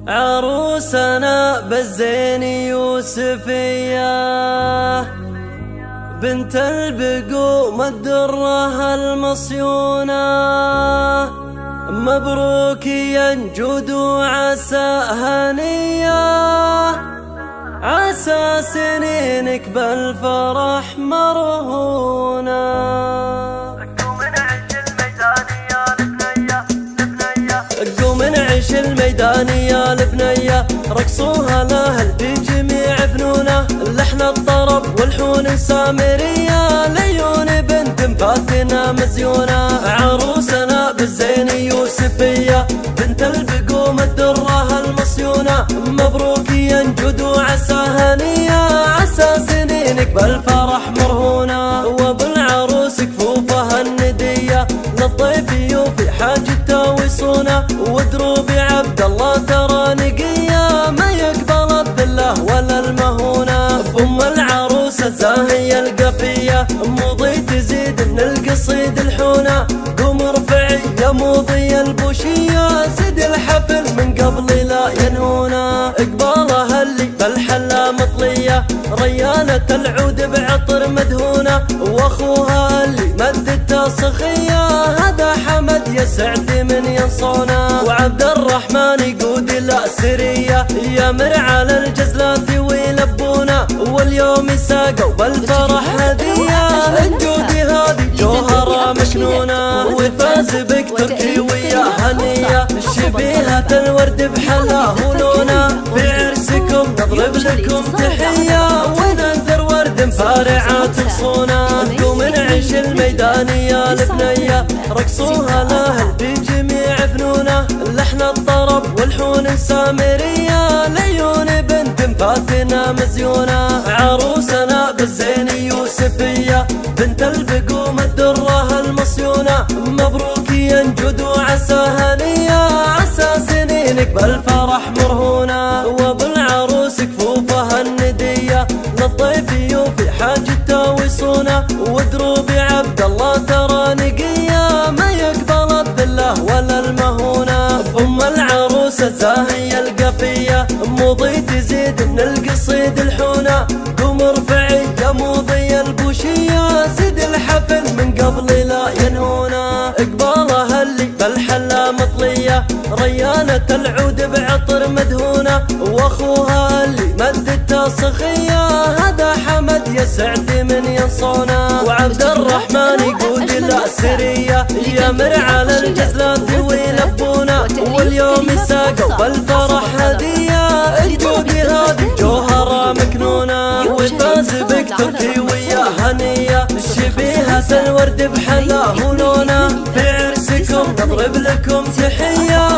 عروسنا بالزين يوسفية بنت البقوم الدرة المصيونة، مبروك ينجد وعسى هنية، عسى سنينك بالفرح مرهونة. قوم نعيش الميدان يا البنية، رقصوها الاهل في جميع فنونه، اللحن الطرب والحون سامرية، ليون بنت مفاتنة مزيونة. عروسنا بالزين يوسفية بنت البقوم الدرة المصيونة، مبروك ينجد وعسى هنية، عسى سنينك بالفرح مرهونة. وبالعروس كفوفها الندية للضيف يوفي حاجته ويصونه، ودروبي عبد الله ترى نقية، ما يقبل الذله ولا المهونه. ام العروسه زاهيه القفيه، موضي تزيد من القصيد الحونه، قوم ارفعي يا موضي البوشيه، زد الحفل من قبل لا ينهونا. اقبالها اللي بالحلا مطليه، ريانه العود بعطر مدهونه، واخوها اللي مدته سخيه، هذا حمد يا سعد من ينصونا. وعبد الرحمن يقود الأسرية، يامر على الجزلات ويلبونا، واليوم ساقوا بالفرح هدية، الجودي هذه جوهرة مكنونة. وفاز بك تركي ويا هنية، شبيهة الورد بحلاه ولونه، في عرسكم نضرب لكم تحية، وننثر ورد مفارعات بصونه. قوم نعيش الميدان يا البنية، رقصوها الاهل في جميع فنونه، اللحن الطرب والحون سامرية، ليون بنت مفاتنة مزيونة. عروسنا بالزين يوسفية بنت البقوم الدرة المصيونة، مبروك ينجد وعسى هنية، عسى سنينك بالفرح مرهونة. وبالعروس كفوفها الندية للضيف يوفي حاجته ويصونه، ودروبي عبد الله ترى نقية، ما يقبل الذله ولا المهونه. ام العروسه زاهيه القفيه، موضي تزيد من القصيد الحونه، قوم ارفعي يا موضي البوشيه، زد الحفل من قبل لا ينهونا. اقبالها اللي بالحلا مطليه، ريانه العود بعطر مدهونه، واخوها اللي مدته سخيه، هذا حمد يا سعد من ينصونا. وعبد الرحمن يقود الأسرية، يامر على الجزلات ويلبونا، واليوم ساقوا بالفرح هدية، الجودي هذه جوهرة مكنونة. وفاز بك تركي ويا هنية، شبيهة الورد بحلاه ولونه، في عرسكم نضرب لكم تحية،